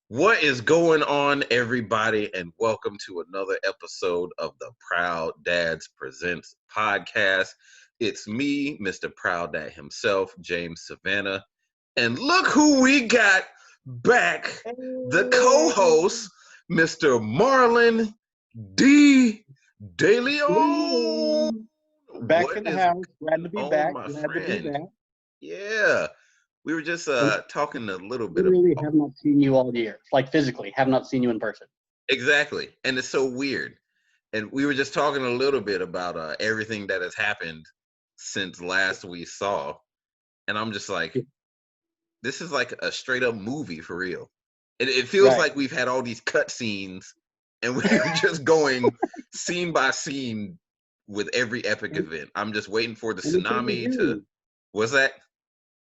What is going on, everybody, and welcome to another episode of the Proud Dads Presents podcast. It's me, Mr. Proud Dad himself, James Savannah, and look who we got back, the co-host, Mr. Marlon D. DELEON. Back What in the is house. Glad to be on, back. my Glad to be friend? back. Yeah, we were just And talking a little bit literally about have not seen you all year. Like physically, have not seen you in person. exactly, and it's so weird. And we were just talking a little bit about everything that has happened since last we saw, and I'm just like, this is like a straight up movie for real. It feels Right. like we've had all these cut scenes, and we're just going scene by scene with every epic And event. I'm just waiting for the it's only tsunami to. June. What's that?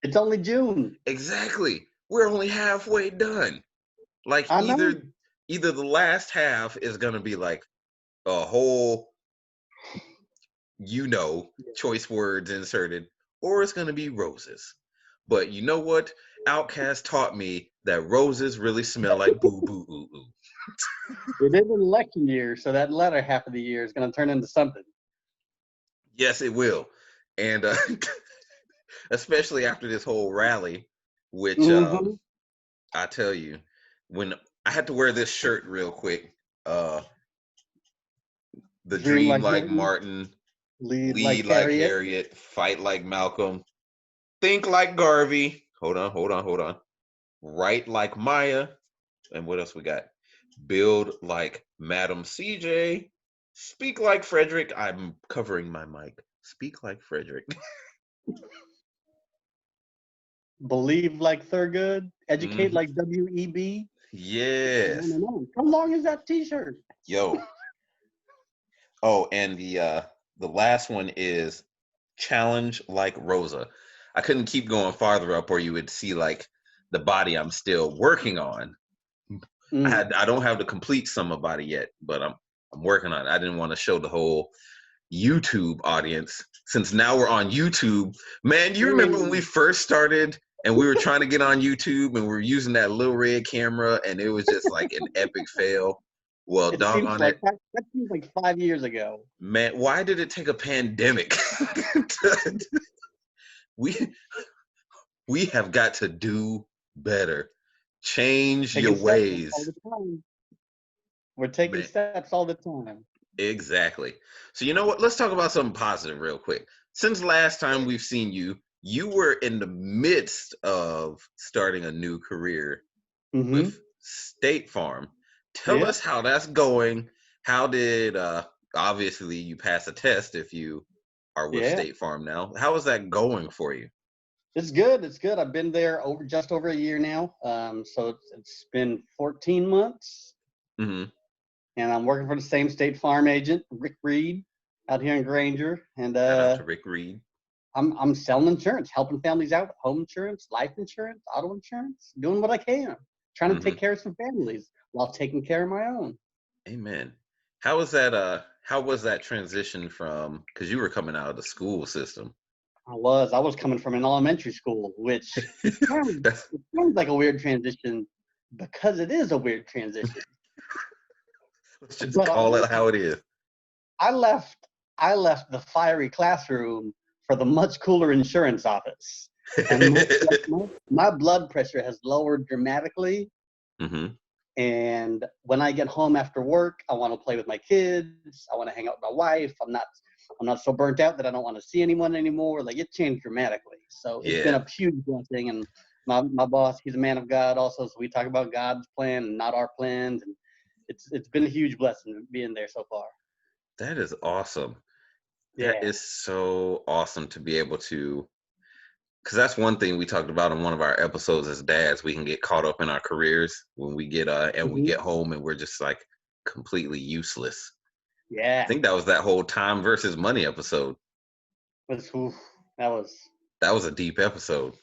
It's only June. Exactly. We're only halfway done. Like I know. either the last half is gonna be like a whole, choice words inserted, or it's gonna be roses. But you know what? Outcast taught me that roses really smell like boo boo ooh ooh. It is an election year, so that latter half of the year is going to turn into something. Yes, it will. And especially after this whole rally, which Mm-hmm. I tell you, when I had to wear this shirt real quick, the Dream dream like like Martin, Martin, lead like lead like Harriet. Harriet, fight like Malcolm, think like Garvey. Hold on. Write like Maya. And what else we got? Build like Madam CJ. Speak like Frederick. I'm covering my mic. Speak like Frederick. Believe like Thurgood. Educate Mhm. like WEB. On Yes. and on. How long is that T-shirt? Yo. Oh, and the last one is challenge like Rosa. I couldn't keep going farther up, or you would see like the body I'm still working on. Mm. I don't have the complete summer body yet, but I'm working on it. I didn't want to show the whole YouTube audience since now we're on YouTube. Man, you remember when we Mm. first started and we were trying to get on YouTube and we were using that little red camera and it was just like an epic fail. Well, It seems doggone it. like that seems like 5 years ago. Man, why did it take a pandemic? we we have got to do better. Change your Taking steps all ways. the time. We're taking Man, steps all the time. exactly. So you know what? Let's talk about something positive real quick. Since last time we've seen you, you were in the midst of starting a new career Mm-hmm. with State Farm. Tell Yeah, us how that's going. How did obviously you pass a test if you are with yeah. State Farm now. How is that going for you? It's good. It's good. I've been there just over a year now. So it's been 14 months, Hmm. and I'm working for the same State Farm agent, Rick Reed, out here in Granger, and Shout out to Rick Reed. I'm selling insurance, helping families out with home insurance, life insurance, auto insurance, doing what I can, trying to take Hmm. care of some families while taking care of my own. Amen. How was that? How was that transition from because you were coming out of the school system? I was coming from an elementary school, which That's it sounds like a weird transition because it is a weird transition. let's just But call it how it is. I left I left the fiery classroom for the much cooler insurance office, and my blood pressure has lowered dramatically. Hmm. And when I get home after work, I want to play with my kids. I want to hang out with my wife. I'm not so burnt out that I don't want to see anyone anymore. Like it changed dramatically. So it's been Yeah, a huge blessing. And my boss, he's a man of God also. So we talk about God's plan and not our plans. And it's been a huge blessing being there so far. that is awesome. That Yeah. is so awesome to be able to, because that's one thing we talked about in one of our episodes as dads. We can get caught up in our careers when we get and we Hmm. get home and we're just like completely useless. I Yeah. think that was that whole time versus money episode. Oof, that was That was a deep episode.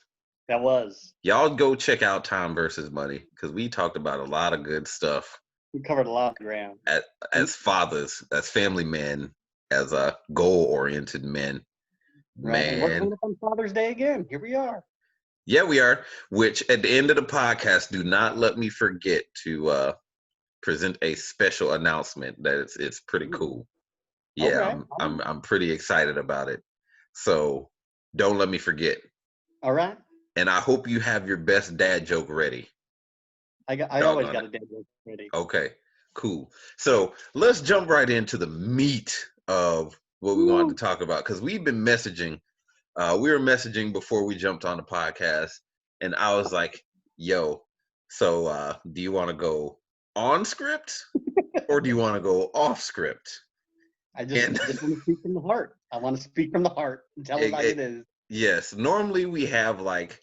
that was. Y'all go check out Time versus Money because we talked about a lot of good stuff We covered a lot of ground. as, And as fathers, as family men, as goal oriented men. right. And we're Man, coming up on Father's Day again. Here we are. Yeah, we are. Which at the end of the podcast, do not let me forget to present a special announcement that it's pretty Ooh, cool. Yeah, okay. I'm pretty excited about it. So don't let me forget. All right. And I hope you have your best dad joke ready. I always Doggone got it. a dead joke ready. Okay, cool. So let's jump right into the meat of what we wanted to Woo. talk about because we've been messaging. We were messaging before we jumped on the podcast, and I was like, "Yo, so do you want to go on script or do you want to go off script?" And I just want to speak from the heart. I want to speak from the heart and tell it it, like it, it is. yes, normally we have like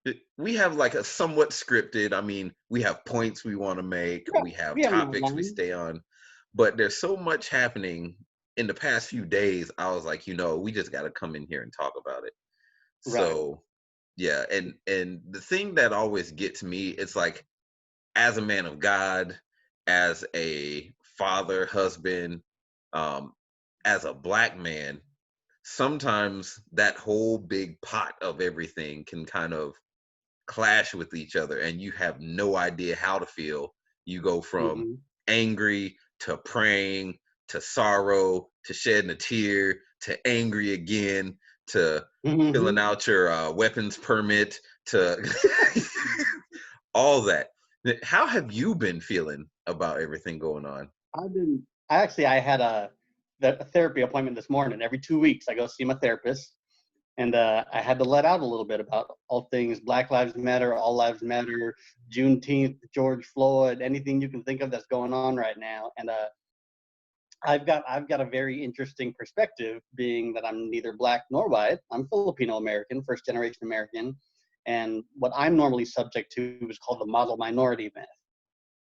a somewhat scripted. I mean, we have points we want to make, Yeah, we have we have an topics we outline. stay on, but there's so much happening in the past few days. I was like, we just got to come in here and talk about it. Right. So, yeah, and the thing that always gets me, it's like as a man of God, as a father, husband, um, as a black man, sometimes that whole big pot of everything can kind of clash with each other and you have no idea how to feel. You go from Hmm. angry to praying to sorrow to shedding a tear to angry again to filling Hmm. out your weapons permit to all that. How have you been feeling about everything going on? I had a therapy appointment this morning. Every 2 weeks, I go see my therapist, and I had to let out a little bit about all things Black Lives Matter, All Lives Matter, Juneteenth, George Floyd, anything you can think of that's going on right now. And I've got a very interesting perspective, being that I'm neither black nor white. I'm Filipino American, first generation American, and what I'm normally subject to is called the model minority myth,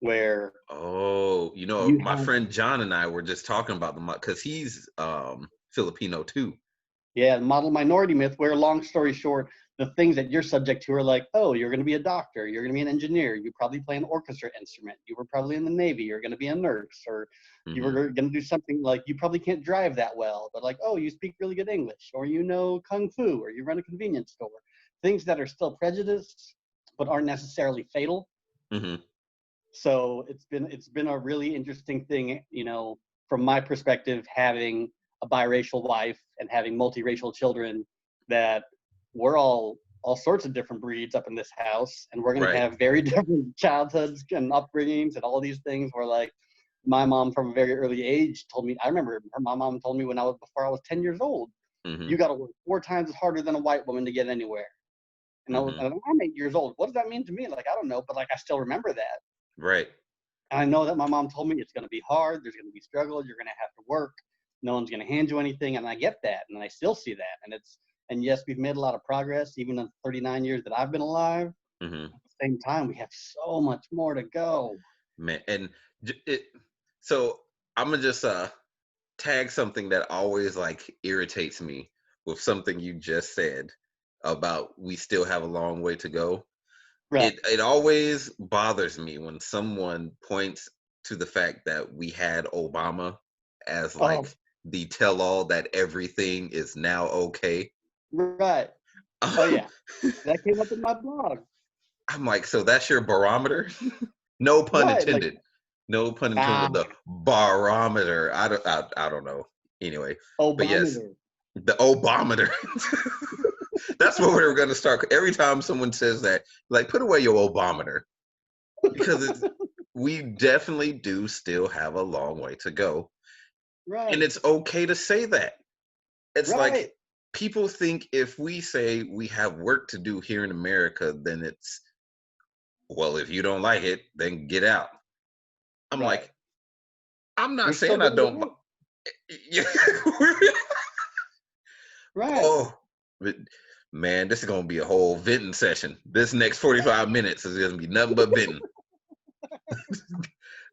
where Oh, you my have friend John and I were just talking about because he's Filipino too. yeah, model minority myth, where long story short, the things that you're subject to are like, oh, you're going to be a doctor, you're going to be an engineer, you probably play an orchestra instrument, you were probably in the Navy, you're going to be a nurse, or you were Hmm. going to do something like you probably can't drive that well, but like, oh, you speak really good English, or you know kung fu, or you run a convenience store. Things that are still prejudiced, but aren't necessarily fatal. Hmm. So it's been a really interesting thing, from my perspective, having a biracial wife and having multiracial children, that we're all sorts of different breeds up in this house, and we're going to Right. have very different childhoods and upbringings and all these things. Where like my mom from a very early age told me, I remember my mom told me before I was 10 years old, Hmm. you got to work 4 times as harder than a white woman to get anywhere. Hmm. I'm 8 years old. What does that mean to me? Like, I don't know, but like I still remember that. Right. And I know that my mom told me it's going to be hard. There's going to be struggle. You're going to have to work. No one's going to hand you anything. And I get that. And I still see that. And yes, we've made a lot of progress, even in the 39 years that I've been alive. Hmm. At the same time, we have so much more to go. Man, and it. So I'm gonna just tag something that always like irritates me with something you just said about we still have a long way to go. Right. It always bothers me when someone points to the fact that we had Obama as Oh, like the tell all that everything is now okay. right. Oh, yeah. That came up in my blog. I'm like, so that's your barometer? No pun Right. Like, intended. No pun intended ah, with the barometer. I don't know. Anyway, but yes, Obama. the Obameter. That's what we're going to start. Every time someone says that, like, put away your Obameter because we definitely do still have a long way to go. And Right. it's okay to say that. It's like Right. people think if we say we have work to do here in America, then it's, well, if you don't like it, then get out. I'm Right. like, I'm not We're still saying I going to don't. work. Yeah. Right. Oh, but man, this is gonna be a whole venting session. This next 45 minutes is gonna be nothing but venting.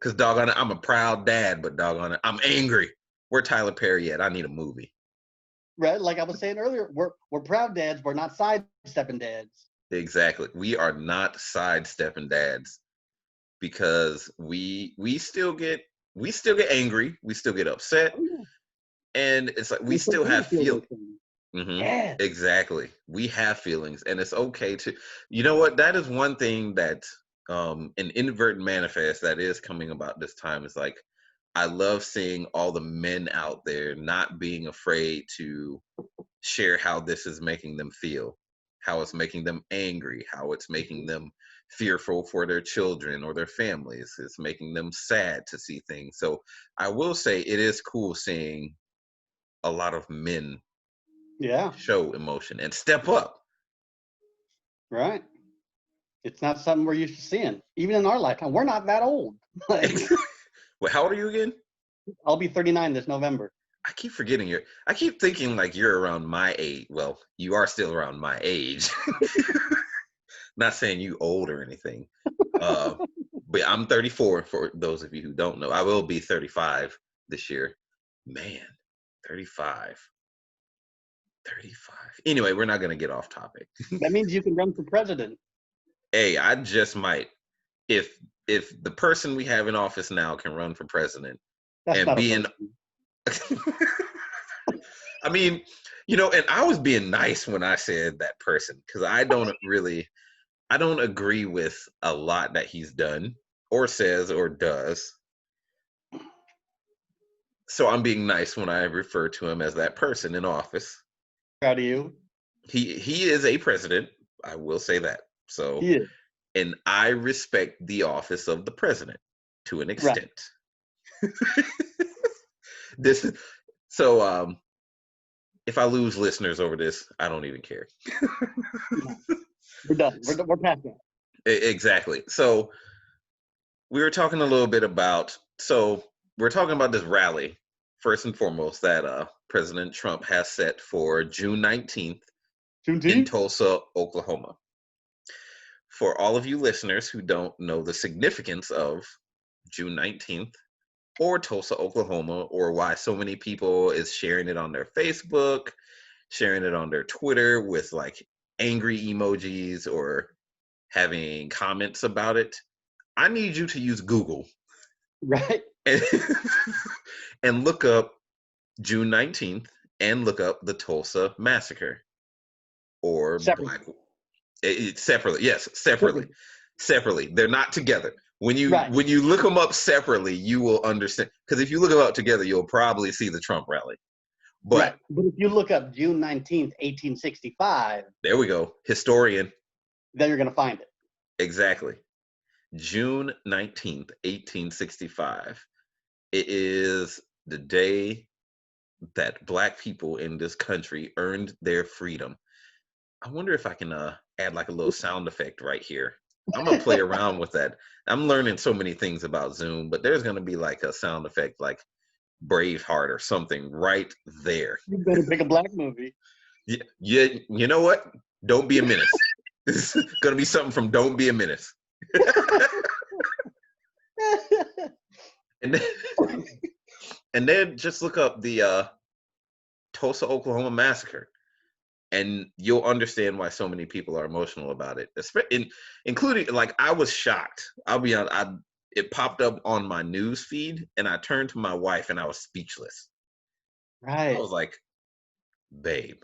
Cause doggone it, I'm a proud dad, but doggone it, I'm angry. Where Tyler Perry at? I need a movie. Right. Like I was saying earlier, we're proud dads. We're not sidestepping dads. Exactly. We are not sidestepping dads because we still get angry, we still get upset, Oh, yeah. and it's like we It's still okay to have feel those things. Yes. Exactly. We have feelings, and it's okay to. You know what? That is one thing that an inadvertent manifest that is coming about this time is like. I love seeing all the men out there not being afraid to share how this is making them feel, how it's making them angry, how it's making them fearful for their children or their families. It's making them sad to see things. So I will say it is cool seeing a lot of men Yeah. show emotion and step up. Right. It's not something we're used to seeing, even in our lifetime. We're not that old. Like, Well, how old are you again? I'll be 39 this November. I keep forgetting I keep thinking like you're around my age. Well, you are still around my age. Not saying you old or anything. Uh, but I'm 34 for those of you who don't know. I will be 35 this year. Man, 35. 35. Anyway, we're not going to get off topic. That means you can run for president. Hey, I just might. If the person we have in office now can run for president That's and not a be in person. I mean, and I was being nice when I said that person because I don't agree with a lot that he's done or says or does. So I'm being nice when I refer to him as that person in office. Proud of you. He is a president. I will say that. So, He is. and I respect the office of the president to an Right. extent. This is so. If I lose listeners over this, I don't even care. We're done. We're past that. Exactly. So we were talking a little bit about. So we're talking about this rally first and foremost that President Trump has set for June 19th in Juneteenth? Tulsa, Oklahoma. For all of you listeners who don't know the significance of June 19th or Tulsa, Oklahoma, or why so many people is sharing it on their Facebook, sharing it on their Twitter with like angry emojis or having comments about it, I need you to use Google Right. and, and look up June 19th and look up the Tulsa Massacre or Separately. separately. Yes, separately. They're not together. When you look them up separately, you will understand. Because if you look them up together, you'll probably see the Trump rally. But But if you look up June 19th, 1865, there we go. Historian. then you're going to find it. Exactly. June 19th, 1865. It is the day that Black people in this country earned their freedom. I wonder if I can add like a little sound effect right here. I'm gonna play around with that. I'm learning so many things about Zoom, but there's gonna be like a sound effect like Braveheart or something right there. You better pick a Black movie. Yeah, you know what? Don't be a menace. This is gonna be something from Don't Be a Menace. and then just look up the Tulsa, Oklahoma massacre, and you'll understand why so many people are emotional about it. Including, like, I was shocked. I'll be honest. It popped up on my news feed, and I turned to my wife, and I was speechless. Right. I was like, "Babe,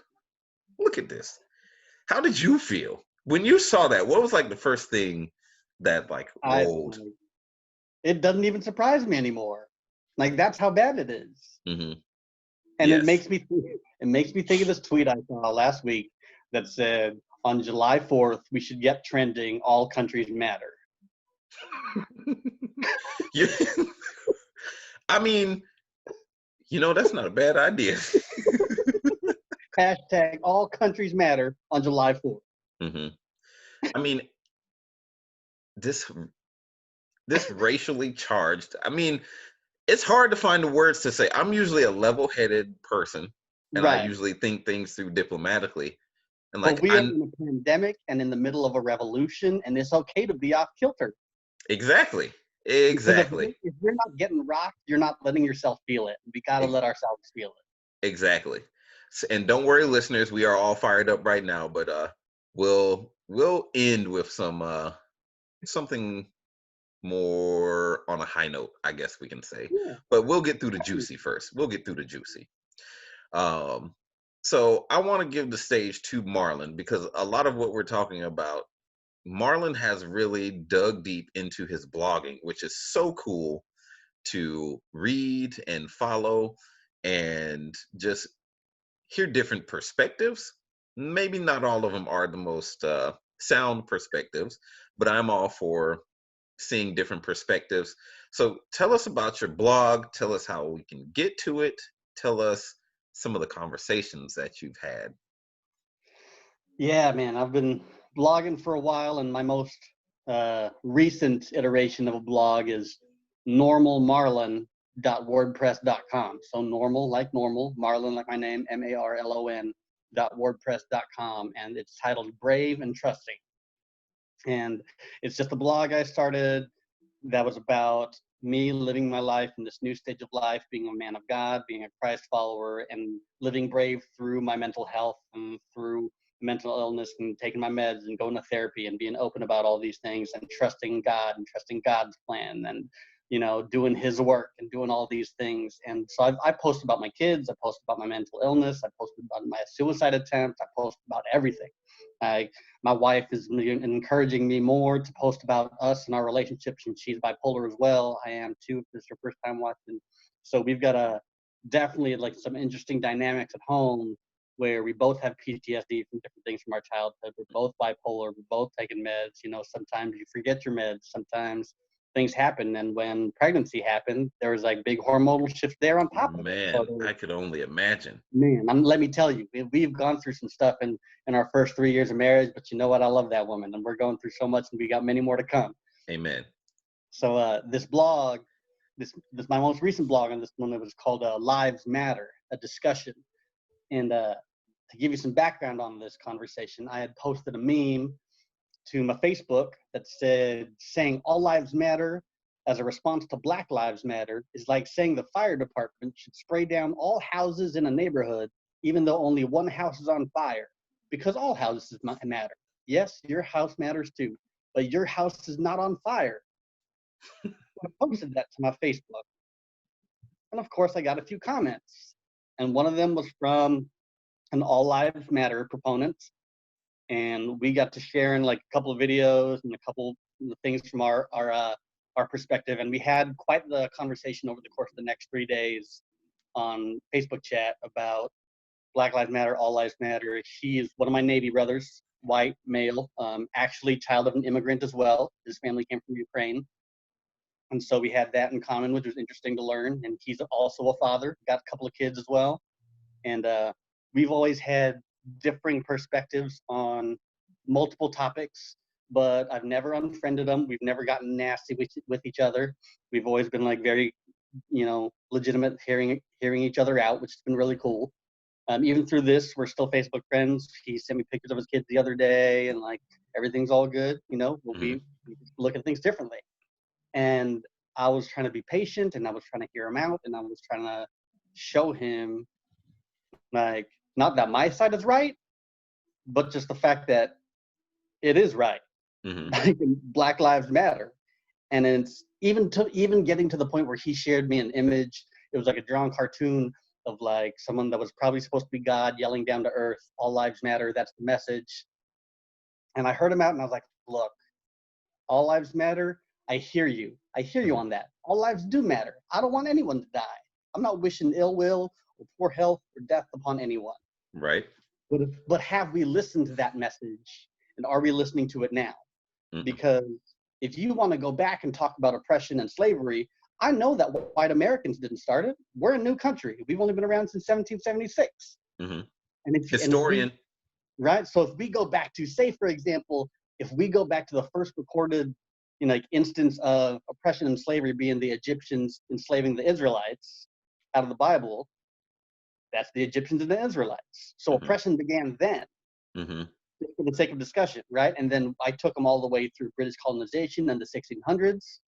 look at this. How did you feel when you saw that? What was like the first thing that like rolled?" It doesn't even surprise me anymore. Like, that's how bad it is. Mm-hmm. And Yes. it makes me think of this tweet I saw last week that said, on July 4th, we should get trending, all countries matter. Yeah. I mean, that's not a bad idea. Hashtag all countries matter on July 4th. Mm-hmm. I mean, this racially charged. I mean, it's hard to find the words to say. I'm usually a level-headed person, and I usually think things through diplomatically. And like, but we are in a pandemic and in the middle of a revolution, and it's okay to be off kilter. Exactly. If you're not getting rocked, you're not letting yourself feel it. We gotta let ourselves feel it. Exactly. And don't worry, listeners, we are all fired up right now, but we'll end with something more on a high note, I guess we can say. Yeah. But we'll get through the juicy first. We'll get through the juicy. So I want to give the stage to Marlon because a lot of what we're talking about, Marlon has really dug deep into his blogging, which is so cool to read and follow and just hear different perspectives. Maybe not all of them are the most sound perspectives, but I'm all for seeing different perspectives. So tell us about your blog. Tell us how we can get to it. Tell us some of the conversations that you've had. Yeah, man, I've been blogging for a while, and my most recent iteration of a blog is normalmarlon.wordpress.com. So normal like normal, Marlon like my name, MARLON.wordpress.com, and it's titled Brave and Trusting. And it's just a blog I started that was about me living my life in this new stage of life, being a man of God, being a Christ follower, and living brave through my mental health and through mental illness and taking my meds and going to therapy and being open about all these things and trusting God and trusting God's plan and, you know, doing his work and doing all these things. And so I post about my kids, I post about my mental illness, I posted about my suicide attempt, I post about everything. My wife is encouraging me more to post about us and our relationships, and she's bipolar as well. I am too, if this is your first time watching. So we've got definitely like some interesting dynamics at home where we both have PTSD from different things from our childhood. We're both bipolar, we're both taking meds. You know, sometimes you forget your meds, sometimes things happen. And when pregnancy happened, there was like big hormonal shift there on top of it. Man, I could only imagine. Man, let me tell you, we've gone through some stuff in our first 3 years of marriage, but you know what? I love that woman, and we're going through so much, and we got many more to come. Amen. So this blog, this my most recent blog on this one, it was called Lives Matter, a discussion. And to give you some background on this conversation, I had posted a meme to my Facebook that said, saying all lives matter as a response to Black Lives Matter is like saying the fire department should spray down all houses in a neighborhood, even though only one house is on fire, because all houses matter. Yes, your house matters too, but your house is not on fire. I posted that to my Facebook. And of course, I got a few comments. And one of them was from an All Lives Matter proponent. And we got to share in like a couple of videos and a couple of things from our perspective. And we had quite the conversation over the course of the next 3 days on Facebook chat about Black Lives Matter, All Lives Matter. He is one of my Navy brothers, white, male, actually child of an immigrant as well. His family came from Ukraine. And so we had that in common, which was interesting to learn. And he's also a father, got a couple of kids as well. And we've always had differing perspectives on multiple topics, but I've never unfriended them. We've never gotten nasty with each other. We've always been like very, you know, legitimate, hearing each other out, which has been really cool. Even through this, we're still Facebook friends. He sent me pictures of his kids the other day, and like everything's all good. You know, we look at things differently. And I was trying to be patient, and I was trying to hear him out, and I was trying to show him, like, not that my side is right, but just the fact that it is right. Mm-hmm. Black Lives Matter. And it's even getting to the point where he shared me an image. It was like a drawn cartoon of like someone that was probably supposed to be God yelling down to earth, all lives matter, that's the message. And I heard him out, and I was like, look, all lives matter. I hear you on that. All lives do matter. I don't want anyone to die. I'm not wishing ill will or poor health or death upon anyone. Right. But have we listened to that message, and are we listening to it now? Mm-hmm. Because if you want to go back and talk about oppression and slavery, I know that white Americans didn't start it. We're a new country. We've only been around since 1776. Mm-hmm. And historian. Right? So if we go back to, say, for example, if we go back to the first recorded, you know, like instance of oppression and slavery being the Egyptians enslaving the Israelites out of the Bible, that's the Egyptians and the Israelites. So mm-hmm. oppression began then, mm-hmm. for the sake of discussion, right? And then I took them all the way through British colonization in the 1600s,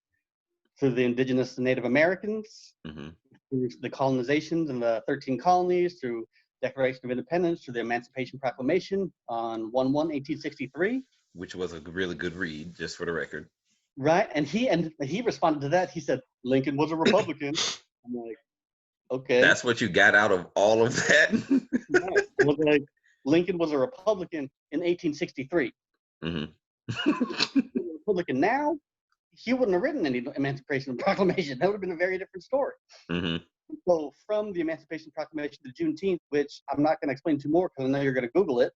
through the indigenous and Native Americans, mm-hmm. through the colonizations in the 13 colonies, through Declaration of Independence, through the Emancipation Proclamation on 1/1/1863. Which was a really good read, just for the record. Right, and he responded to that. He said, Lincoln was a Republican. I'm like, okay. That's what you got out of all of that? Right. was like, Lincoln was a Republican in 1863. Mm-hmm. Republican now, he wouldn't have written any Emancipation Proclamation. That would have been a very different story. Mm-hmm. So from the Emancipation Proclamation to Juneteenth, which I'm not going to explain too more because I know you're going to Google it,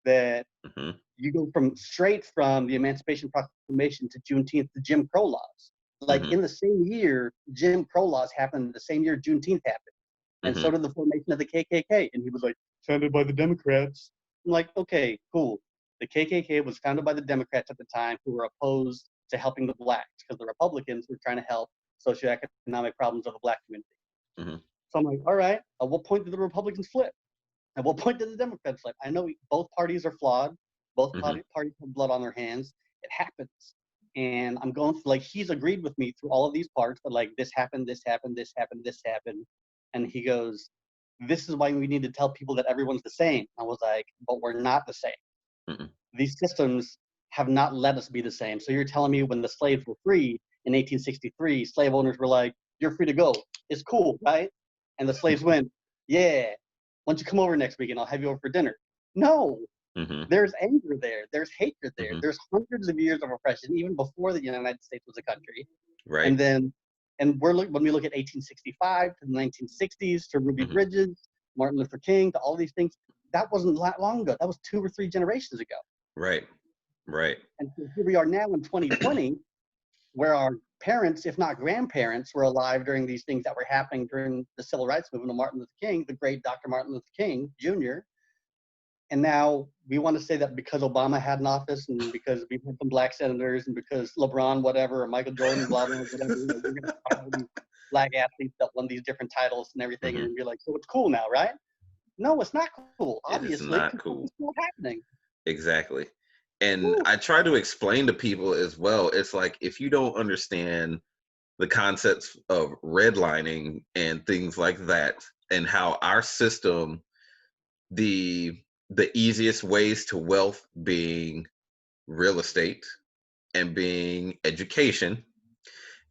that Mm-hmm. you go straight from the Emancipation Proclamation to Juneteenth to Jim Crow laws. Like Mm-hmm. in the same year, Jim Crow laws happened. The same year Juneteenth happened, and Mm-hmm. so did the formation of the KKK. And he was like, founded by the Democrats. I'm like, okay, cool. The KKK was founded by the Democrats at the time, who were opposed to helping the blacks because the Republicans were trying to help socioeconomic problems of the black community. Mm-hmm. So I'm like, all right, at what point did the Republicans flip? At what point did the Democrats flip? I know both parties are flawed. Both Mm-hmm. parties have blood on their hands. It happens. And I'm going through, like, he's agreed with me through all of these parts, but like, this happened, this happened, this happened, this happened. And he goes, this is why we need to tell people that everyone's the same. I was like, but we're not the same. Mm-hmm. These systems have not let us be the same. So you're telling me when the slaves were free in 1863, slave owners were like, you're free to go. It's cool, right? And the slaves went, yeah, why don't you come over next week and I'll have you over for dinner? No, Mm-hmm. there's anger there. There's hatred there. Mm-hmm. There's hundreds of years of oppression, even before the United States was a country. Right. And then, when we look at 1865 to the 1960s, to Ruby Mm-hmm. Bridges, Martin Luther King, to all these things, that wasn't that long ago. That was 2 or 3 generations ago. Right. Right. And so here we are now in 2020, where our parents, if not grandparents, were alive during these things that were happening during the civil rights movement of Martin Luther King, the great Dr. Martin Luther King Jr. And now we want to say that because Obama had an office and because we had some black senators and because LeBron, whatever, or Michael Jordan, blah, blah, whatever, we're going to find all these black athletes that won these different titles and everything. Mm-hmm. And be like, so it's cool now, right? No, it's not cool, It is obviously, not because cool. it's still happening. Exactly. And Woo. I try to explain to people as well. It's like, if you don't understand the concepts of redlining and things like that, and how our system, the easiest ways to wealth being real estate and being education,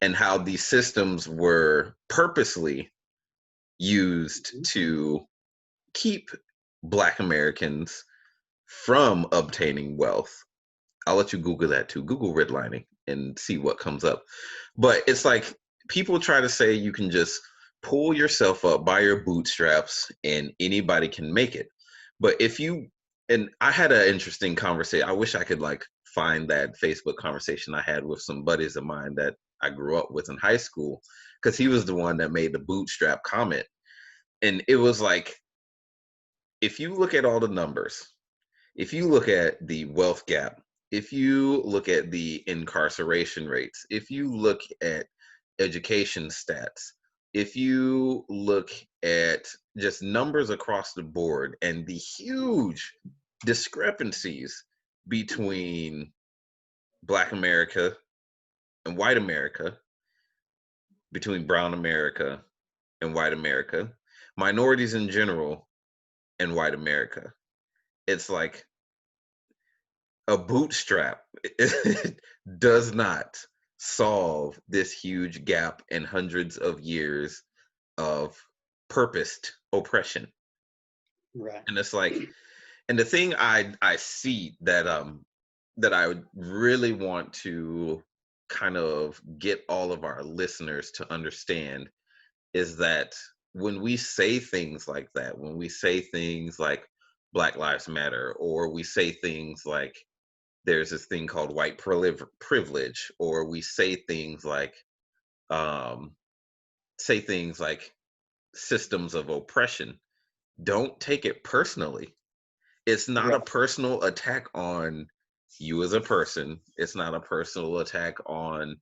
and how these systems were purposely used to keep Black Americans from obtaining wealth. I'll let you Google that too. Google redlining and see what comes up. But it's like, people try to say you can just pull yourself up by your bootstraps and anybody can make it. But if you, and I had an interesting conversation. I wish I could like find that Facebook conversation I had with some buddies of mine that I grew up with in high school, because he was the one that made the bootstrap comment. And it was like, if you look at all the numbers, if you look at the wealth gap, if you look at the incarceration rates, if you look at education stats, if you look at just numbers across the board and the huge discrepancies between Black America and white America, between brown America and white America, minorities in general and white America, it's like, a bootstrap does not solve this huge gap and hundreds of years of purposed oppression. Right. And it's like, and the thing I see that that I would really want to kind of get all of our listeners to understand is that when we say things like that, when we say things like Black Lives Matter, or we say things like there's this thing called white privilege, or we say things like um, systems of oppression, don't take it personally. It's not Right. a personal attack on you as a person. It's not a personal attack on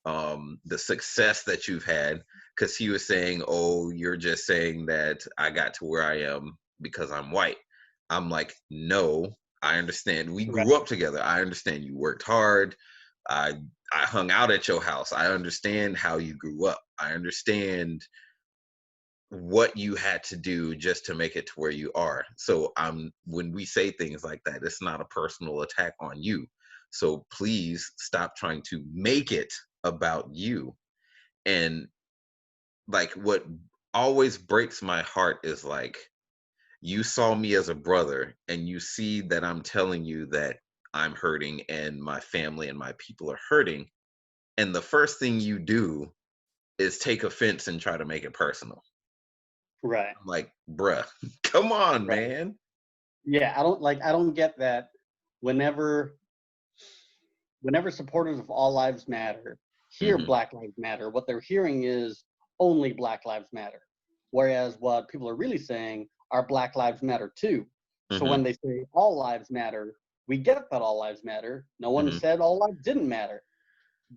the success that you've had, because he was saying, oh, you're just saying that I got to where I am because I'm white. I'm like, no, I understand. We Right. grew up together. I understand you worked hard. I I hung out at your house. I understand how you grew up. I understand what you had to do just to make it to where you are. So when we say things like that, it's not a personal attack on you. So please stop trying to make it about you. And like, what always breaks my heart is like, you saw me as a brother and you see that I'm telling you that I'm hurting and my family and my people are hurting, and the first thing you do is take offense and try to make it personal. Right. I'm like, bruh, come on, Right. man. Yeah, I don't get that whenever supporters of all lives matter hear Hmm. Black Lives Matter, what they're hearing is only Black Lives Matter. Whereas what people are really saying are Black Lives Matter too. So Hmm. when they say all lives matter, we get that all lives matter. No one Hmm. said all lives didn't matter.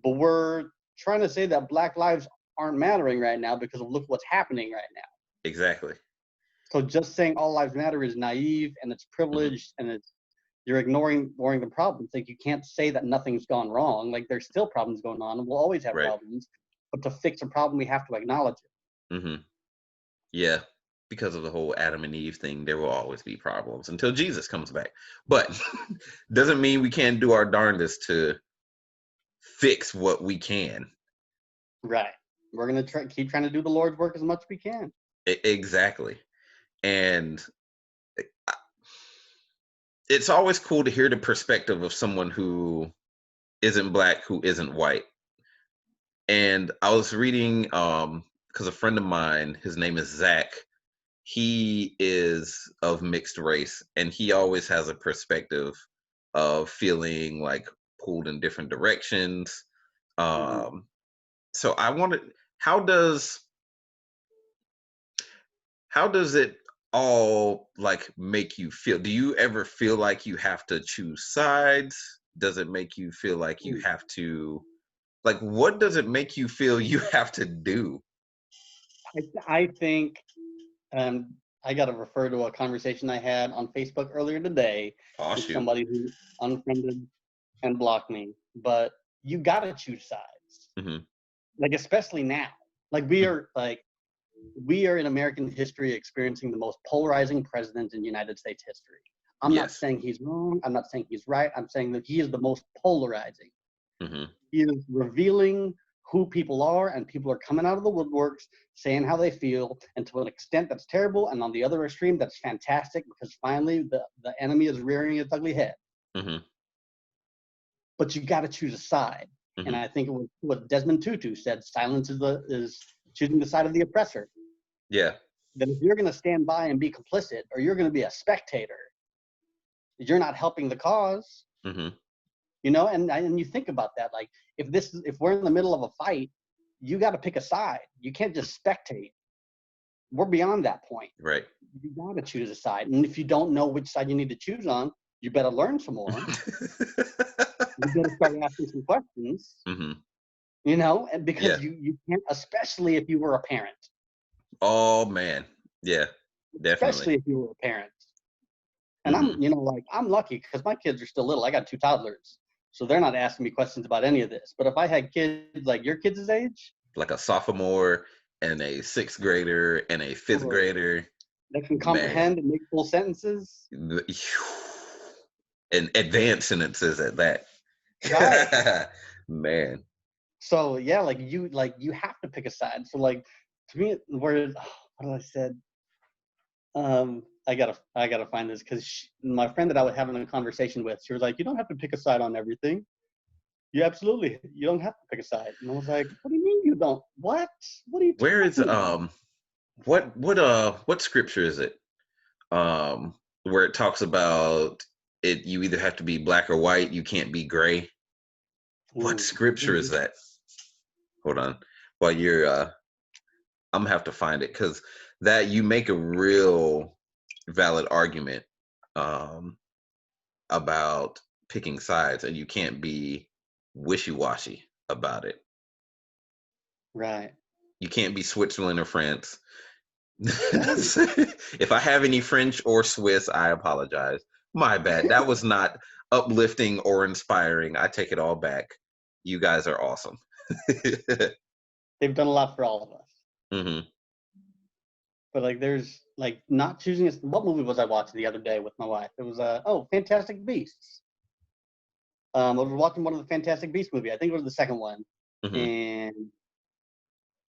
But we're trying to say that Black lives aren't mattering right now because of look what's happening right now. Exactly. So just saying all lives matter is naive and it's Hmm. privileged and you're ignoring the problems. Like you can't say that nothing's gone wrong. Like there's still problems going on and we'll always have Right. problems. But to fix a problem, we have to acknowledge it. Hmm. Yeah. Because of the whole Adam and Eve thing, there will always be problems until Jesus comes back. But doesn't mean we can't do our darndest to fix what we can. Right. We're gonna keep trying to do the Lord's work as much as we can. Exactly. And it's always cool to hear the perspective of someone who isn't black, who isn't white. And I was reading because a friend of mine, his name is Zach, he is of mixed race and he always has a perspective of feeling like pulled in different directions. Mm-hmm. Um so I wanted, how does how does it all like make you feel? Do you ever feel like you have to choose sides? Does it make you feel like you have to, like, what does it make you feel you have to do? I think I got to refer to a conversation I had on Facebook earlier today Oh with shoot. somebody who unfriended and blocked me. But you got to choose sides, Hmm. like especially now. Like we are in American history experiencing the most polarizing president in United States history. I'm not Yes. saying he's wrong. I'm not saying he's right. I'm saying that he is the most polarizing. Hmm. He is revealing who people are, and people are coming out of the woodworks saying how they feel, and to an extent that's terrible, and on the other extreme that's fantastic because finally the enemy is rearing its ugly head. Hmm. But you got to choose a side, and Hmm. I think it was what Desmond Tutu said: silence is choosing the side of the oppressor. Yeah. That if you're going to stand by and be complicit, or you're going to be a spectator, you're not helping the cause. Hmm. You know, and you think about that, like if we're in the middle of a fight, you got to pick a side. You can't just spectate. We're beyond that point. Right. You got to choose a side, and if you don't know which side you need to choose on, you better learn some more. You better start asking some questions. Hmm. You know, and Yeah. because you can't, especially if you were a parent, Oh man. Yeah. Definitely. especially if you were a parent. And I'm, Hmm. you know, like I'm lucky because my kids are still little. I got 2 toddlers, so they're not asking me questions about any of this. But if I had kids like your kids' age, Like a sophomore and a sixth grader and a fifth oh, grader, that can man. comprehend and make full sentences. And advanced sentences at Right. that. Man. So yeah, like you have to pick a side. So like to me, where what did I said? I gotta find this because my friend that I was having a conversation with, she was like, "You don't have to pick a side on everything. You don't have to pick a side." And I was like, "What do you mean you don't? What? What are you Where is talking about?" what scripture is it? Where it talks about it, you either have to be black or white, you can't be gray. What Ooh, scripture is that? Hold on. While you're I'm gonna have to find it because that you make a real valid argument um about picking sides and you can't be wishy-washy about it. right. You can't be Switzerland or France. No. If I have any French or Swiss, I apologize. My bad. That was not uplifting or inspiring. I take it all back. You guys are awesome. They've done a lot for all of us. Hmm. But like, there's like not choosing. What movie was I watching the other day with my wife? It was Fantastic Beasts. I was watching one of the Fantastic Beasts movie. I think it was the second one. Hmm. And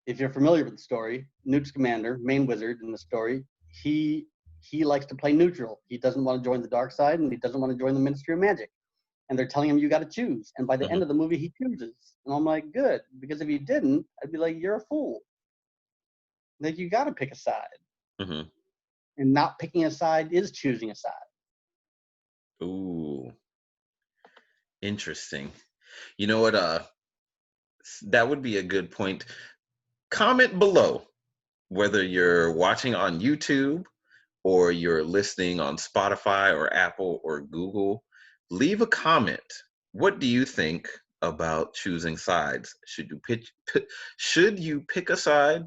if you're familiar with the story, Newt Scamander, main wizard in the story, he he likes to play neutral. He doesn't want to join the dark side, and he doesn't want to join the Ministry of Magic. And they're telling him, you got to choose. And by the end of the movie, he chooses. And I'm like, good. Because if he didn't, I'd be like, you're a fool. Like, you got to pick a side. Mm-hmm. And not picking a side is choosing a side. Ooh, interesting. You know what? That would be a good point. Comment below whether you're watching on YouTube or you're listening on Spotify or Apple or Google. Leave a comment. What do you think about choosing sides? Should you pick a side?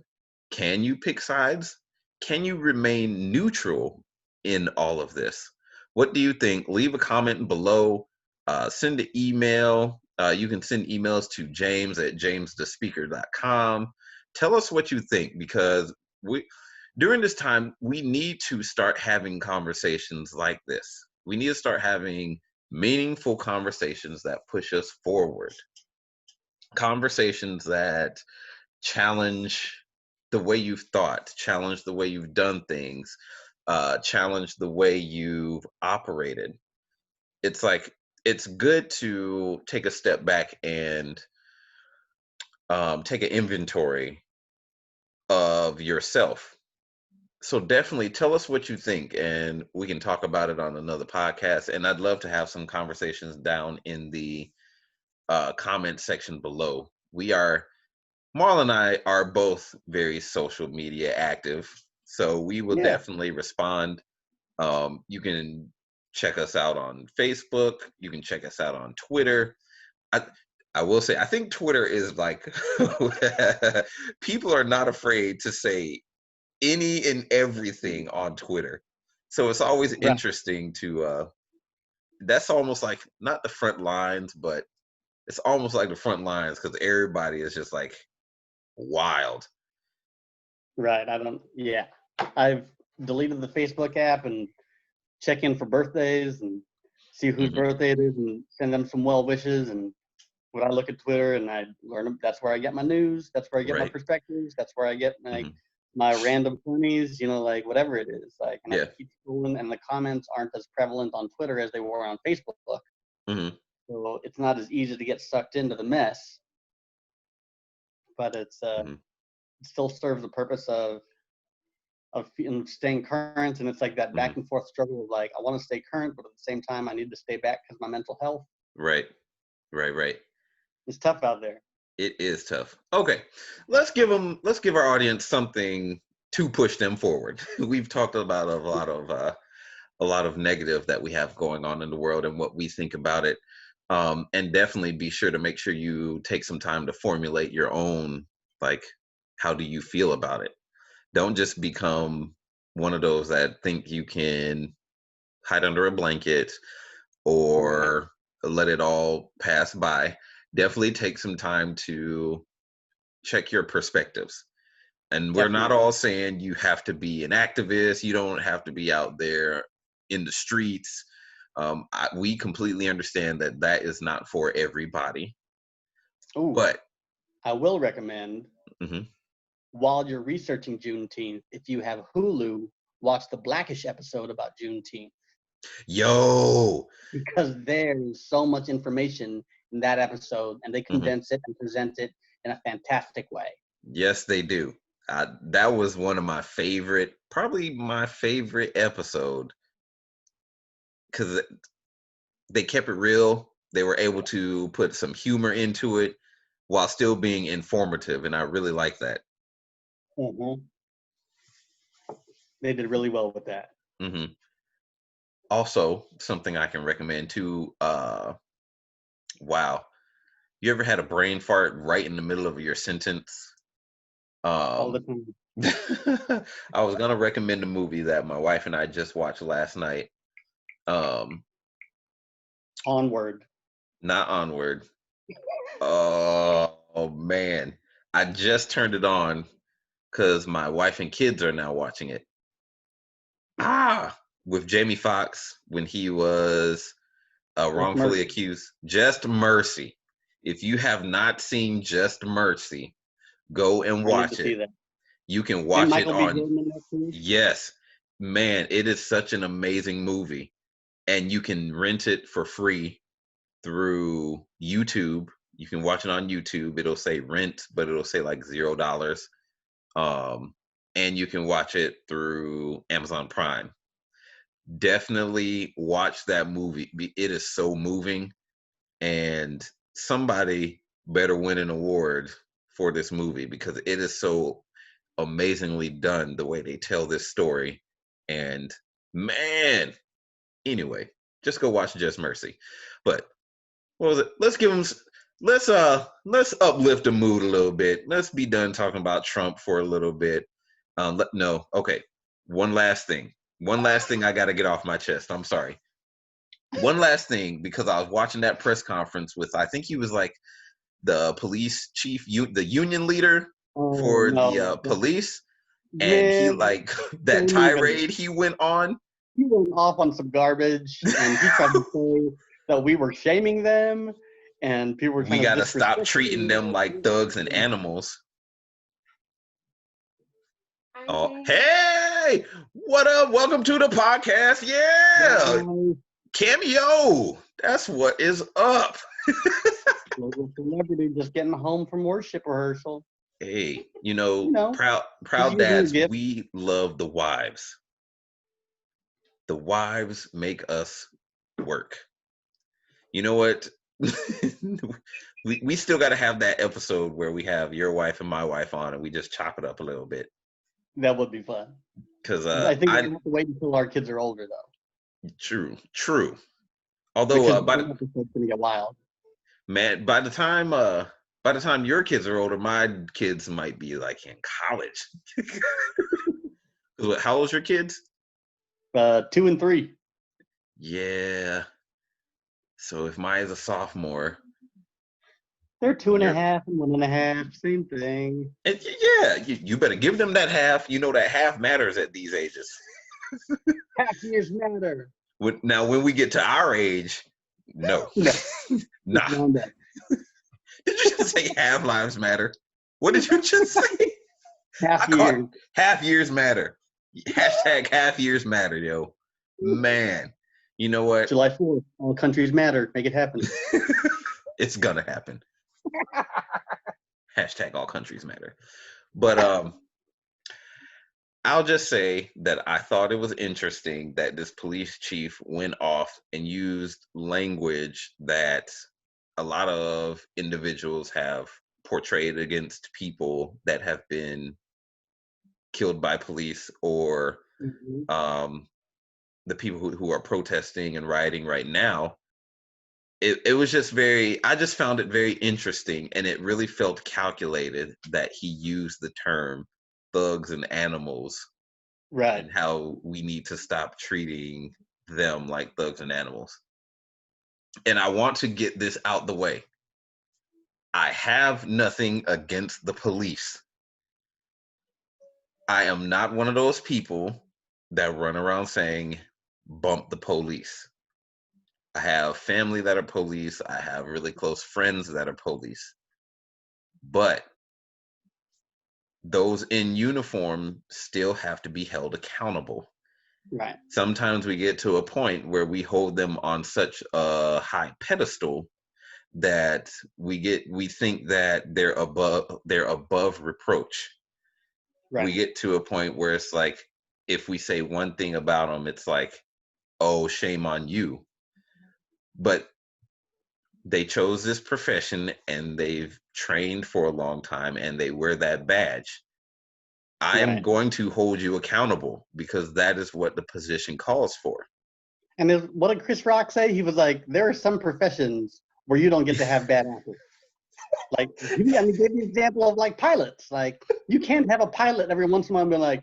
Can you pick sides? Can you remain neutral in all of this? What do you think? Leave a comment below. Send an email. You can send emails to james@jamesthespeaker.com. Tell us what you think, because during this time, we need to start having conversations like this. We need to start having meaningful conversations that push us forward. Conversations that challenge the way you've thought, challenge the way you've done things, challenge the way you've operated. It's like, it's good to take a step back and take an inventory of yourself. So definitely tell us what you think, and we can talk about it on another podcast. And I'd love to have some conversations down in the comment section below. Marlon and I are both very social media active, so we will definitely respond. You can check us out on Facebook. You can check us out on Twitter. I will say, I think Twitter is like, people are not afraid to say any and everything on Twitter. So it's always interesting to, that's almost like, not the front lines, but it's almost like the front lines, because everybody is just like wild. Right. I've deleted the Facebook app and check in for birthdays and see whose birthday it is and send them some well wishes. And when I look at Twitter and I learn, that's where I get my news. That's where I get my perspectives. That's where I get my random funnies, like whatever it is. Like, and I keep scrolling, and the comments aren't as prevalent on Twitter as they were on Facebook. So it's not as easy to get sucked into the mess. But it still serves the purpose of staying current. And it's like that back and forth struggle of like, I want to stay current, but at the same time I need to stay back because my mental health. Right. It's tough out there. It is tough. Okay, let's give our audience something to push them forward. We've talked about a lot of negative that we have going on in the world and what we think about it. And definitely be sure to make sure you take some time to formulate your own, like, how do you feel about it? Don't just become one of those that think you can hide under a blanket or let it all pass by. Definitely take some time to check your perspectives. And we're not all saying you have to be an activist. You don't have to be out there in the streets. We completely understand that is not for everybody. Ooh, but I will recommend, while you're researching Juneteenth, if you have Hulu, watch the Blackish episode about Juneteenth. Yo! Because there's so much information in that episode, and they condense it and present it in a fantastic way. Yes, they do. That was one of my favorite, probably my favorite episode, because they kept it real. They were able to put some humor into it while still being informative, and I really like that. They did really well with that. Also, something I can recommend too, wow. You ever had a brain fart right in the middle of your sentence? All the time. I was gonna recommend a movie that my wife and I just watched last night. Onward. Not Onward. Oh man, I just turned it on because my wife and kids are now watching it. With Jamie Foxx when he was wrongfully accused. Just Mercy. If you have not seen Just Mercy, go and watch it. You can watch it on. Yes, man, it is such an amazing movie, and you can rent it for free through YouTube. You can watch it on YouTube. It'll say rent, but it'll say like $0. Um, and you can watch it through Amazon Prime. Definitely watch that movie. It is so moving, and somebody better win an award for this movie because it is so amazingly done the way they tell this story. And man, anyway, just go watch Just Mercy. But what was it? Let's give them. Let's uplift the mood a little bit. Let's be done talking about Trump for a little bit. No, okay. One last thing. One last thing I got to get off my chest. I'm sorry. One last thing, because I was watching that press conference with, I think he was like the police chief, the union leader for the police, and he like that tirade he went on. He went off on some garbage, and he tried to say that we were shaming them, and people were. We gotta stop treating them like thugs and animals. Oh, hey, what up? Welcome to the podcast. Yeah, Cameo. That's what is up. Local celebrity just getting home from worship rehearsal. Hey, proud dads, we love the wives. The wives make us work. You know what? we still got to have that episode where we have your wife and my wife on, and we just chop it up a little bit. That would be fun. Because I think we have to wait until our kids are older, though. True. Although by the episode's gonna get wild. Man, by the time your kids are older, my kids might be like in college. How old's your kids? 2 and 3. Yeah. So if Maya's a sophomore, they're 2.5 and 1.5, same thing. And yeah, you better give them that half. You know that half matters at these ages. Half years matter. Now, when we get to our age, no. Nah. Did you just say half lives matter? What did you just say? Half years matter. Hashtag half years matter, yo. Man, you know what? July 4th, all countries matter. Make it happen. It's gonna happen. Hashtag all countries matter. But I'll just say that I thought it was interesting that this police chief went off and used language that a lot of individuals have portrayed against people that have been killed by police, or the people who are protesting and rioting right now. It was just I just found it very interesting, and it really felt calculated that he used the term thugs and animals, right? And how we need to stop treating them like thugs and animals. And I want to get this out the way. I have nothing against the police. I am not one of those people that run around saying, bump the police. I have family that are police. I have really close friends that are police. But those in uniform still have to be held accountable. Right. Sometimes we get to a point where we hold them on such a high pedestal that we think that they're above reproach. Right. We get to a point where it's like, if we say one thing about them, it's like, oh, shame on you. But they chose this profession and they've trained for a long time and they wear that badge. I am going to hold you accountable because that is what the position calls for. And what did Chris Rock say? He was like, there are some professions where you don't get to have bad apples. Like, he gave the example of like pilots. Like, you can't have a pilot every once in a while and be like,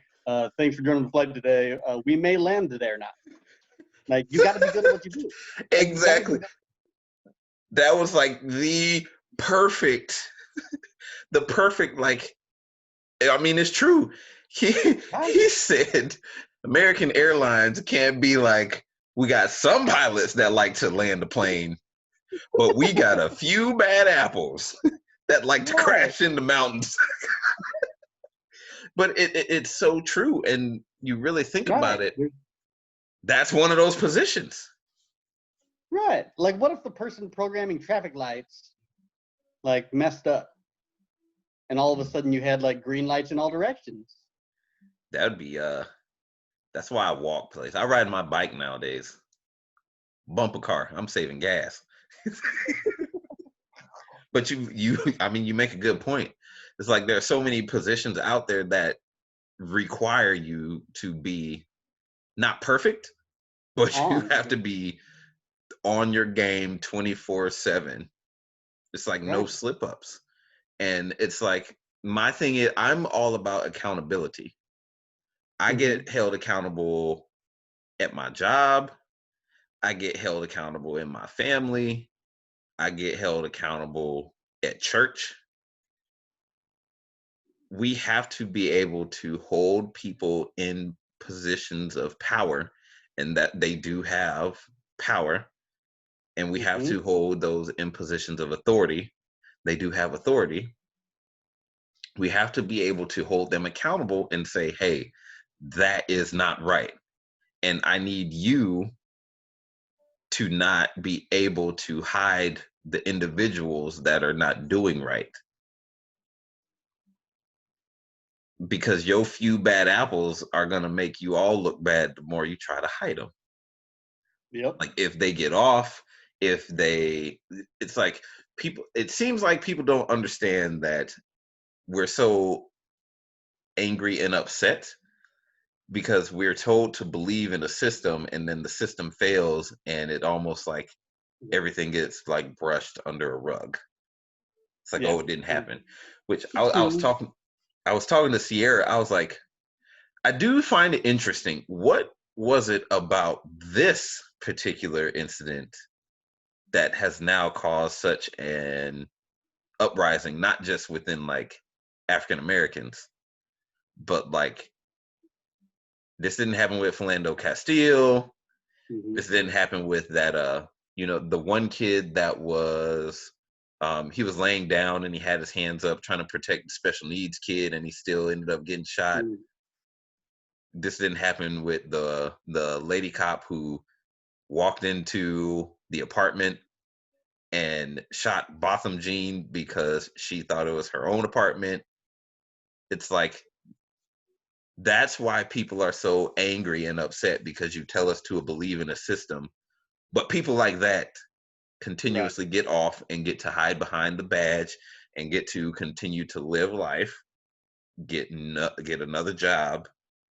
thanks for joining the flight today. We may land today or not. Like, you got to be good at what you do. Exactly. That was like the perfect, like, I mean, it's true. He said American Airlines can't be like, we got some pilots that like to land a plane, but we got a few bad apples that like to crash in the mountains. But it's so true. And you really think about Right. it, that's one of those positions. Right. Like, what if the person programming traffic lights, like, messed up? And all of a sudden you had, like, green lights in all directions. That would be, that's why I walk place. I ride my bike nowadays. Bump a car. I'm saving gas. But I mean, you make a good point. It's like there are so many positions out there that require you to be not perfect, but you have to be on your game 24/7. It's like no Right. slip ups. And it's like, my thing is, I'm all about accountability. I get held accountable at my job. I get held accountable in my family. I get held accountable at church. We have to be able to hold people in positions of power, and that they do have power. And we have to hold those in positions of authority. They do have authority. We have to be able to hold them accountable and say, hey, that is not right. And I need you to not be able to hide the individuals that are not doing right. Because your few bad apples are going to make you all look bad the more you try to hide them. Yep. Like if they get off, it's like it seems like people don't understand that we're so angry and upset because we're told to believe in a system, and then the system fails, and it almost like everything gets like brushed under a rug. It's like, oh, it didn't happen. Which I was talking to Sierra. I was like, I do find it interesting. What was it about this particular incident that has now caused such an uprising, not just within like African Americans, but like this didn't happen with Philando Castile. This didn't happen with that the one kid that was he was laying down and he had his hands up trying to protect the special needs kid, and he still ended up getting shot. This didn't happen with the lady cop who walked into the apartment and shot Botham Jean because she thought it was her own apartment. It's like, that's why people are so angry and upset, because you tell us to believe in a system. But people like that continuously get off and get to hide behind the badge and get to continue to live life, get another job,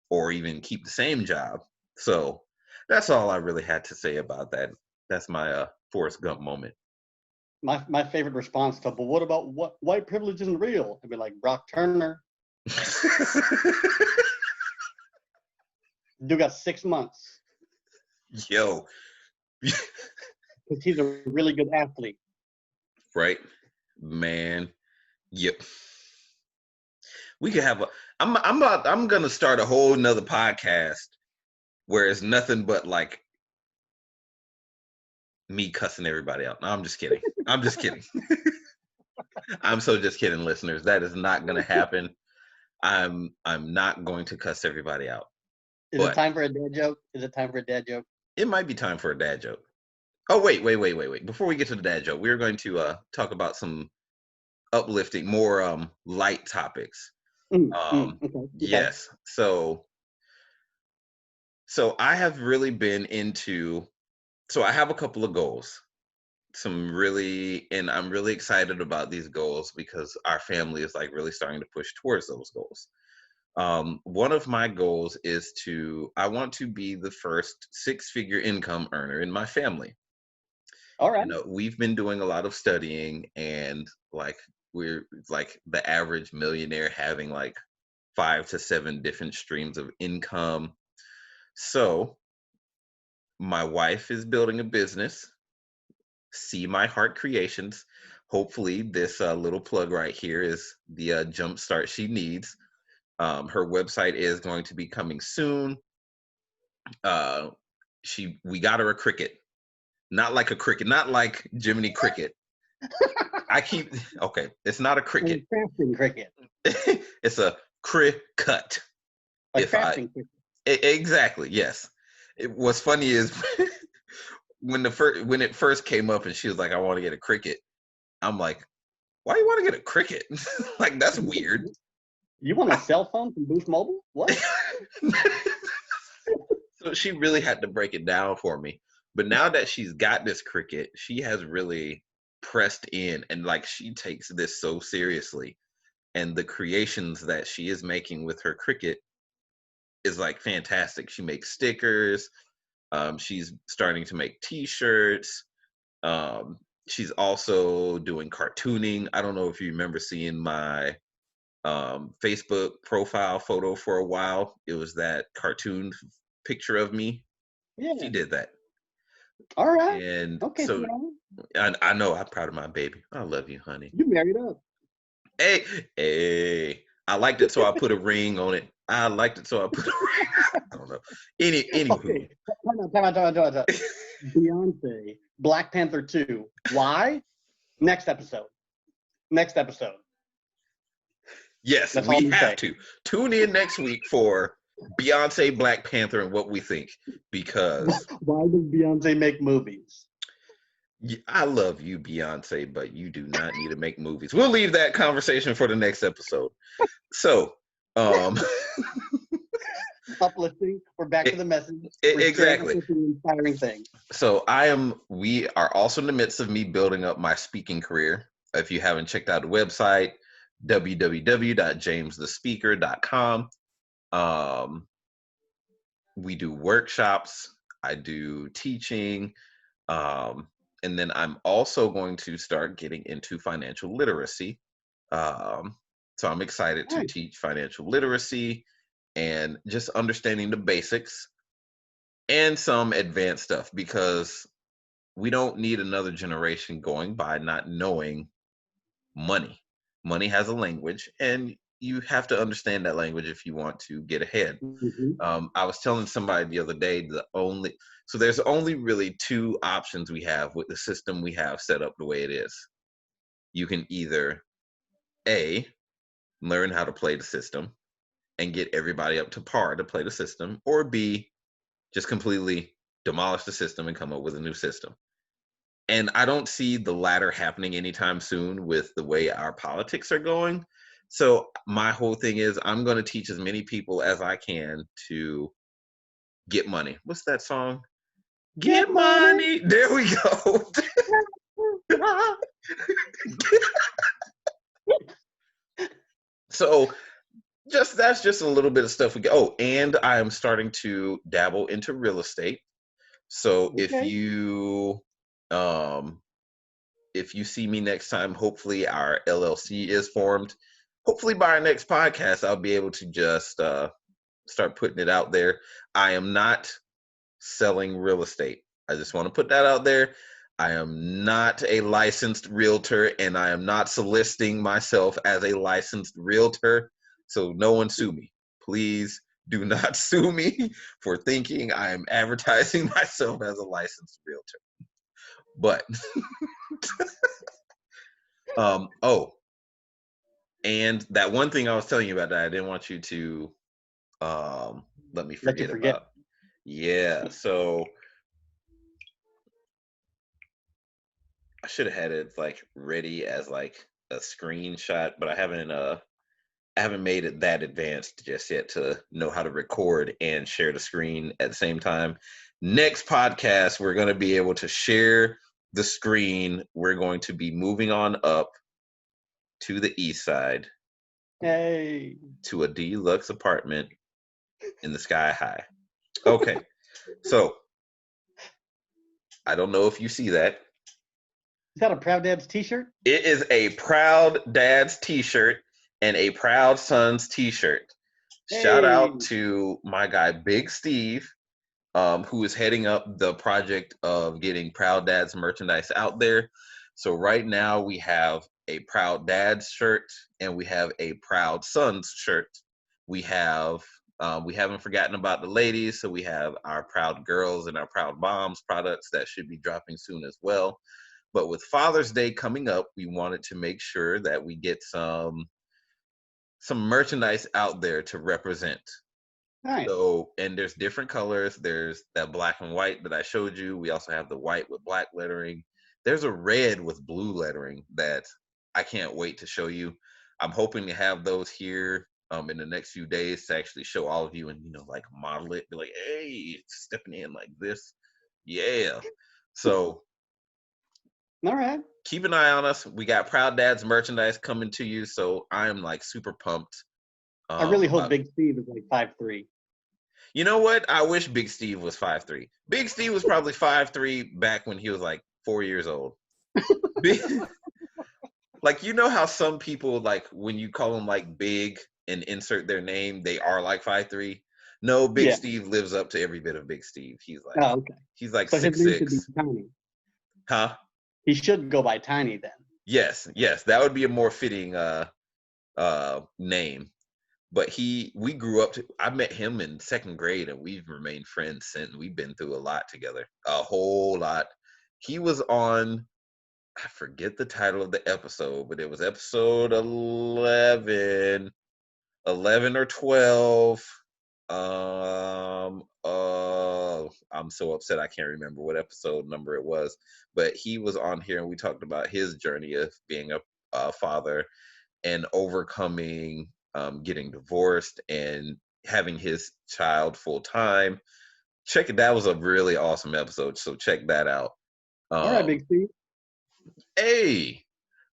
or even keep the same job. So that's all I really had to say about that. That's my Forrest Gump moment. My favorite response to, but what about what white privilege isn't real? I'd be like, Brock Turner. Dude got 6 months. Yo. Because he's a really good athlete. Right, man. Yep. We could have I'm gonna start a whole nother podcast where it's nothing but like me cussing everybody out. No, I'm just kidding. I'm just kidding. I'm so just kidding, listeners. That is not gonna happen. I'm not going to cuss everybody out. Is it time for a dad joke? Is it time for a dad joke? It might be time for a dad joke. Oh, wait. Before we get to the dad joke, we're going to talk about some uplifting, more light topics. Okay. Yes. So I have really been into, so I have a couple of goals. And I'm really excited about these goals because our family is like really starting to push towards those goals. One of my goals is I want to be the first 6-figure income earner in my family. All right. We've been doing a lot of studying, and like we're like the average millionaire having like 5 to 7 different streams of income. So my wife is building a business, See My Heart Creations. Hopefully this little plug right here is the jump start she needs. Her website is going to be coming soon. We got her a cricket. Not like a cricket, not like Jiminy Cricket. Okay, it's not a cricket. Crafting cricket. It's a cricket. A crafting cricket. Exactly. Yes. What's funny is when it first came up and she was like, "I want to get a Cricut." I'm like, "Why you want to get a Cricut? Like that's weird." You want a cell phone from Boost Mobile? What? So she really had to break it down for me. But now that she's got this Cricut, she has really pressed in and like she takes this so seriously. And the creations that she is making with her Cricut is like fantastic. She makes stickers. She's starting to make T-shirts. Um, she's also doing cartooning. I don't know if you remember seeing my Facebook profile photo for a while. It was that cartoon picture of me. She Yeah. did that. All right. And Okay, so Tiana. I know I'm proud of my baby. I love you, honey. You married up. Hey, hey. I liked it, so I put a ring on it. I liked it, so I put a ring. I don't know. Anywho. Okay. Time out. Beyonce, Black Panther 2. Why? Next episode. Next episode. Yes, That's all we I'm have saying. to. Tune in next week for Beyonce, Black Panther, and what we think. Because Why does Beyonce make movies? I love you, Beyonce, but you do not need to make movies. We'll leave that conversation for the next episode. So, Uplifting. We're back to the message. We're sharing exactly. uplifting, inspiring things. So we are also in the midst of me building up my speaking career. If you haven't checked out the website, www.jamesthespeaker.com. We do workshops. I do teaching. And then I'm also going to start getting into financial literacy. So I'm excited to Nice. teach financial literacy and just understanding the basics and some advanced stuff because we don't need another generation going by not knowing money. Money has a language, and you have to understand that language if you want to get ahead. Mm-hmm. I was telling somebody the other day there's only really two options we have with the system we have set up the way it is. You can either A, learn how to play the system and get everybody up to par to play the system, or B, just completely demolish the system and come up with a new system. And I don't see the latter happening anytime soon with the way our politics are going. So my whole thing is I'm going to teach as many people as I can to get money. What's that song? Get Get money. money. There we go. So that's just a little bit of stuff we get. Oh, and I am starting to dabble into real estate. So Okay. if you see me next time, hopefully our LLC is formed. Hopefully by our next podcast, I'll be able to just start putting it out there. I am not selling real estate. I just want to put that out there. I am not a licensed realtor, and I am not soliciting myself as a licensed realtor. So no one sue me. Please do not sue me for thinking I am advertising myself as a licensed realtor. But oh, and that one thing I was telling you about that I didn't want you to let me Let you forget forget. about. Yeah, so I should have had it like ready as like a screenshot, but I haven't made it that advanced just yet to know how to record and share the screen at the same time. Next podcast, we're going to be able to share the screen. We're going to be moving on up to the east side Hey. to a deluxe apartment in the sky high. Okay, so I don't know if you see that. Is that a Proud Dad's t-shirt? It is a Proud Dad's t-shirt and a Proud Sons t-shirt. Shout Hey. out to my guy Big Steve, who is heading up the project of getting Proud Dad's merchandise out there. So right now we have a Proud Dad's shirt and we have a Proud Sons shirt. We haven't forgotten about the ladies, so we have our Proud Girls and our Proud Moms products that should be dropping soon as well. But with Father's Day coming up, we wanted to make sure that we get some merchandise out there to represent. Nice. So, and there's different colors. There's that black and white that I showed you. We also have the white with black lettering. There's a red with blue lettering that I can't wait to show you. I'm hoping to have those here in the next few days to actually show all of you and, like model it. Be like, hey, stepping in like this. Yeah. So All right. keep an eye on us. We got Proud Dads merchandise coming to you. So I'm like super pumped. I really hope About Big Steve is like 5'3". You know what? I wish Big Steve was 5'3". Big Steve was probably 5'3" back when he was like 4 years old. Like, you know how some people, like, when you call them like big and insert their name, they are like 5'3"? No, Big Yeah. Steve lives up to every bit of Big Steve. Oh, okay. He's like So his name should be 6'6". Tiny. Huh? He should go by Tiny then. Yes, that would be a more fitting name. But we grew up I met him in second grade and we've remained friends since. We've been through a lot together, a whole lot. He was on, I forget the title of the episode, but it was episode 11 or 12. I'm so upset I can't remember what episode number it was, but he was on here and we talked about his journey of being a father and overcoming getting divorced and having his child full time. That was a really awesome episode, so check that out. All right, Big Steve. Hey,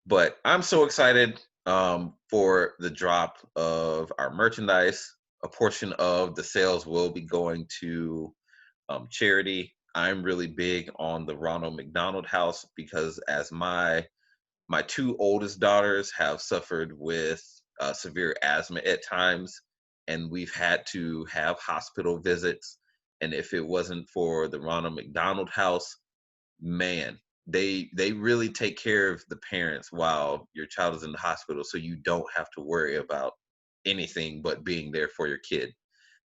but I'm so excited for the drop of our merchandise. A portion of the sales will be going to charity. I'm really big on the Ronald McDonald House because as my two oldest daughters have suffered with severe asthma at times, and we've had to have hospital visits. And if it wasn't for the Ronald McDonald House, man, they really take care of the parents while your child is in the hospital, so you don't have to worry about anything but being there for your kid.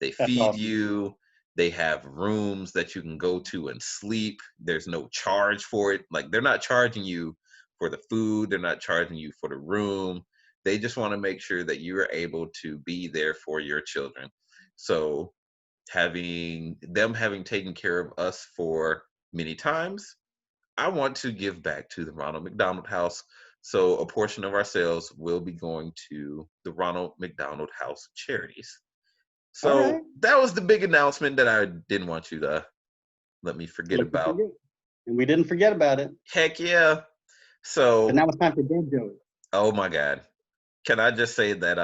They That's feed awesome. you. They have rooms that you can go to and sleep. There's no charge for it. Like, they're not charging you for the food. They're not charging you for the room. They just want to make sure that you're able to be there for your children. So having taken care of us for many times, I want to give back to the Ronald McDonald House. So a portion of our sales will be going to the Ronald McDonald House charities. All right. So that was the big announcement that I didn't want you to let me forget Let you about. forget. And we didn't forget about it. Heck yeah. But So, now it's time for dad jokes. oh my God. Can I just say that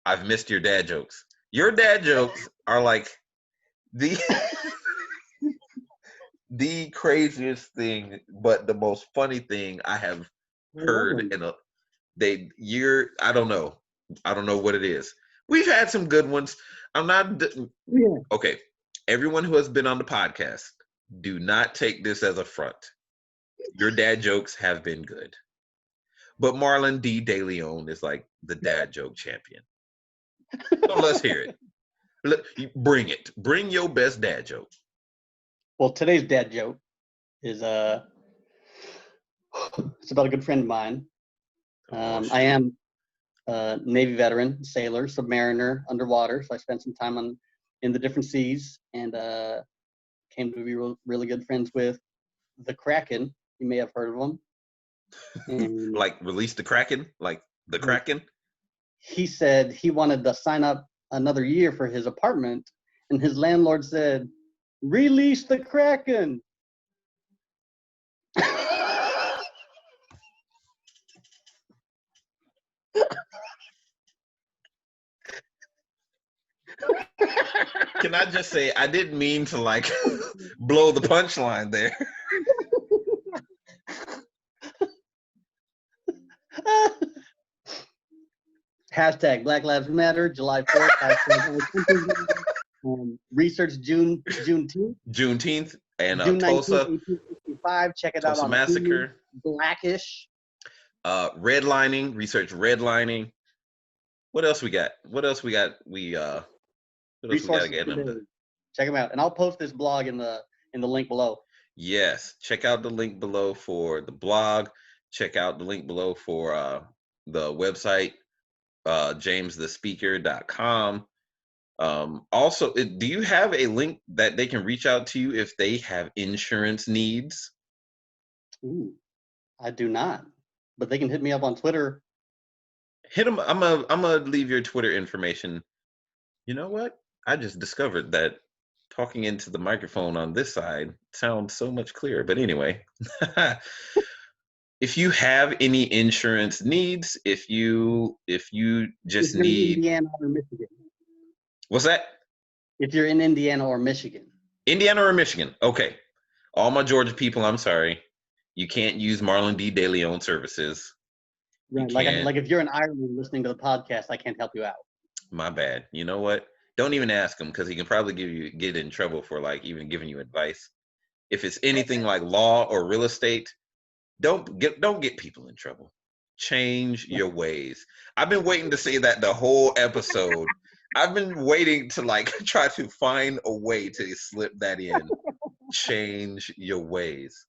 I've missed your dad jokes. Your dad jokes are like the the craziest thing, but the most funny thing I have heard in a I don't know. I don't know what it is. We've had some good ones. I'm not Yeah. okay. Everyone who has been on the podcast, do not take this as a front. Your dad jokes have been good. But Marlon D. DeLeon is like the dad joke champion. So let's hear it. Bring it. Bring your best dad joke. Well, today's dad joke is it's about a good friend of mine. I am a Navy veteran, sailor, submariner, underwater. So I spent some time in the different seas and came to be really good friends with the Kraken. You may have heard of him. And Like release the Kraken? Like the Kraken? he said he wanted to sign up another year for his apartment, and his landlord said, "Release the Kraken." Can I just say I didn't mean to like blow the punchline there. Hashtag Black Lives Matter, July 4th. Research Juneteenth. Juneteenth and June 19th, Tulsa. 1865. Check it out Tulsa on Massacre. Hulu. Blackish. Redlining. Research redlining. What else we got? What else we got Resources to get today. into? Check them out, and I'll post this blog in the link below. Yes, check out the link below for the blog. Check out the link below for the website, jamesthespeaker.com. Also, do you have a link that they can reach out to you if they have insurance needs? Ooh, I do not, but they can hit me up on Twitter. Hit them. I'm gonna leave your Twitter information. You know what? I just discovered that talking into the microphone on this side sounds so much clearer. But anyway, if you have any insurance needs, if you If just you're in need, Indiana or Michigan. what's that? If you're in Indiana or Michigan. Indiana or Michigan? Okay. All my Georgia people, I'm sorry. You can't use Marlon D. DeLeon services. You Right. can't. Like if you're in Ireland listening to the podcast, I can't help you out. My bad. You know what? Don't even ask him because he can probably get in trouble for like even giving you advice. If it's anything like law or real estate, don't get people in trouble. Change your ways. I've been waiting to say that the whole episode. I've been waiting to like try to find a way to slip that in. Change your ways.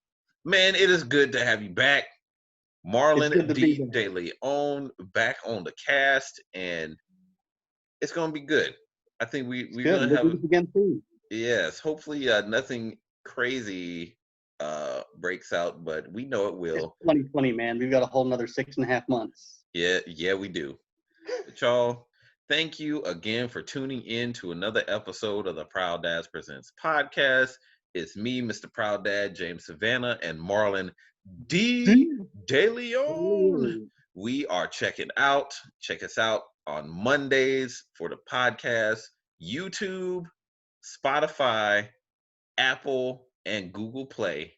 Man, it is good to have you back. It's good Marlon to be D. there. DeLeon back on the cast, and it's gonna be good. I think It's we're good. gonna We'll do have, this again soon. yes, hopefully nothing crazy breaks out, but we know it It's will. 2020, man. We've got a whole another 6.5 months. Yeah, we do. But y'all, thank you again for tuning in to another episode of the Proud Dads Presents podcast. It's me, Mr. Proud Dad, James Savannah, and Marlon D. DeLeon. We are checking out. Check us out on Mondays for the podcast, YouTube, Spotify, Apple, and Google Play.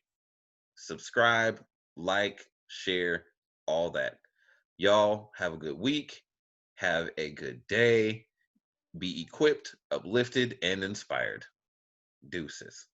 Subscribe, like, share, all that. Y'all have a good week. Have a good day. Be equipped, uplifted, and inspired. Deuces.